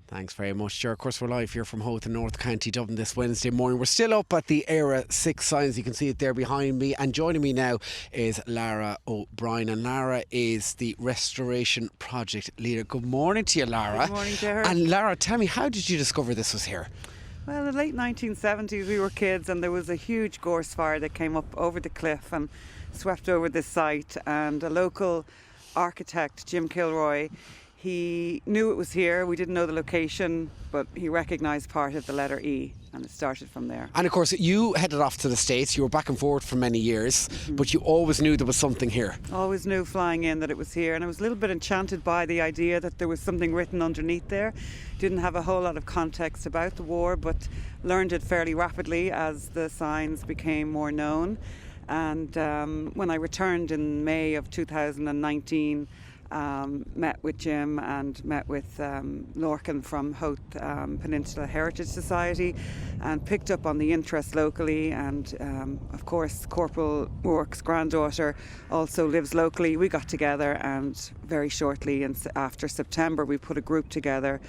Thanks very much, Ger. Of course, we're live here from Howth in North County Dublin this Wednesday morning. We're still up at the Eire 6 signs. You can see it there behind me. And joining me now is Lara O'Brien. And Lara is the Restoration Project Leader. Good morning to you, Lara. Good morning, Ger. And Lara, tell me, how did you discover this was here? Well, in the late 1970s, we were kids and there was a huge gorse fire that came up over the cliff and swept over this site. And a local architect, Jim Kilroy, he knew it was here. We didn't know the location, but he recognised part of the letter E, and it started from there. And of course, you headed off to the States. You were back and forth for many years, but you always knew there was something here. Always knew flying in that it was here, and I was a little bit enchanted by the idea that there was something written underneath there. Didn't have a whole lot of context about the war, but learned it fairly rapidly as the signs became more known. And when I returned in May of 2019, met with Jim and met with Lorcan from Howth Peninsula Heritage Society and picked up on the interest locally, and of course Corporal Rourke's granddaughter also lives locally. We got together and very shortly after September we put a group together,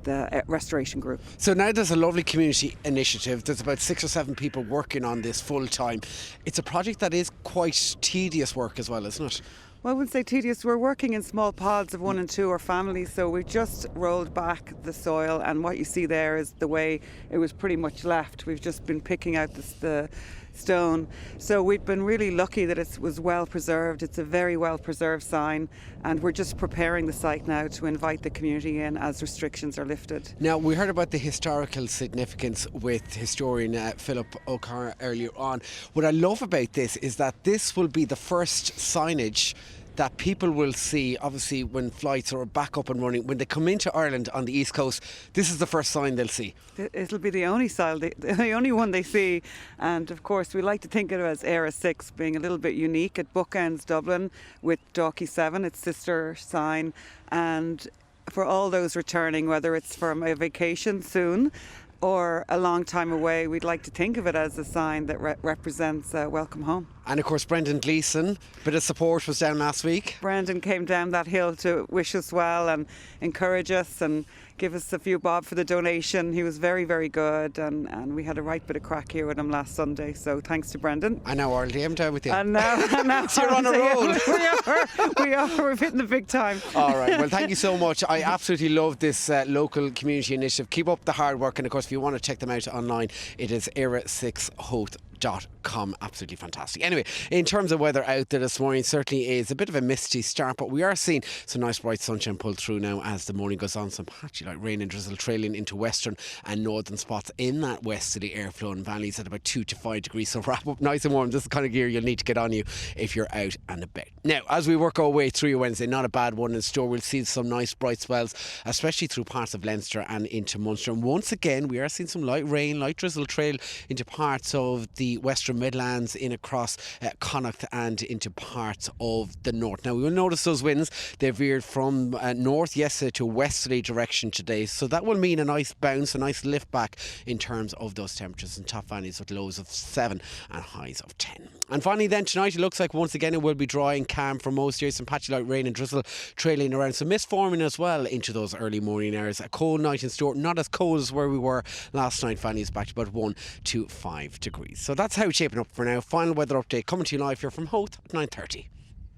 the restoration group. So now there's a lovely community initiative. There's about 6 or 7 people working on this full time. It's a project that is quite tedious work as well, isn't it? Well, I wouldn't say tedious. We're working in small pods of 1 and 2 or families, so we just rolled back the soil, and what you see there is the way it was pretty much left. We've just been picking out the stone. So we've been really lucky that it was well preserved. It's a very well preserved sign, and we're just preparing the site now to invite the community in as restrictions are lifted. Now, we heard about the historical significance with historian Philip O'Connor earlier on. What I love about this is that this will be the first signage that people will see, obviously, when flights are back up and running. When they come into Ireland on the East Coast, this is the first sign they'll see. It'll be the only sign, the only one they see. And of course, we like to think of it as Eire 6 being a little bit unique. It bookends Dublin with Dalkey 7, its sister sign. And for all those returning, whether it's from a vacation soon or a long time away, we'd like to think of it as a sign that represents welcome home. And of course, Brendan Gleeson, bit of support, was down last week. Brendan came down that hill to wish us well and encourage us and give us a few bob for the donation. He was very, very good, and we had a right bit of crack here with him last Sunday, so thanks to Brendan. I know, Arlie, I'm down with you. And now So you're on a roll. We're hitting the big time. All right, well, thank you so much. I absolutely love this local community initiative. Keep up the hard work, and of course, if you want to check them out online, it is eire6howth.com. Absolutely fantastic. Anyway, in terms of weather out there this morning, certainly is a bit of a misty start, but we are seeing some nice bright sunshine pull through now as the morning goes on. Some patchy like rain and drizzle trailing into western and northern spots in that westerly airflow and valleys at about 2 to 5 degrees. So wrap up nice and warm. This is the kind of gear you'll need to get on you if you're out and about. Now, as we work our way through your Wednesday, not a bad one in store. We'll see some nice bright spells, especially through parts of Leinster and into Munster. And once again, we are seeing some light rain, light drizzle trail into parts of the Western Midlands, in across Connacht and into parts of the north. Now, we will notice those winds. They've veered from north yesterday to westerly direction today. So that will mean a nice bounce, a nice lift back in terms of those temperatures in top valleys with lows of 7 and highs of 10. And finally then tonight, it looks like once again it will be dry and calm for most areas. Some patchy light rain and drizzle trailing around. Some mist forming as well into those early morning hours. A cold night in store. Not as cold as where we were last night. Valleys back to about 1 to 5 degrees. So that's how it's shaping up for now. Final weather update coming to you live here from Howth at 9:30.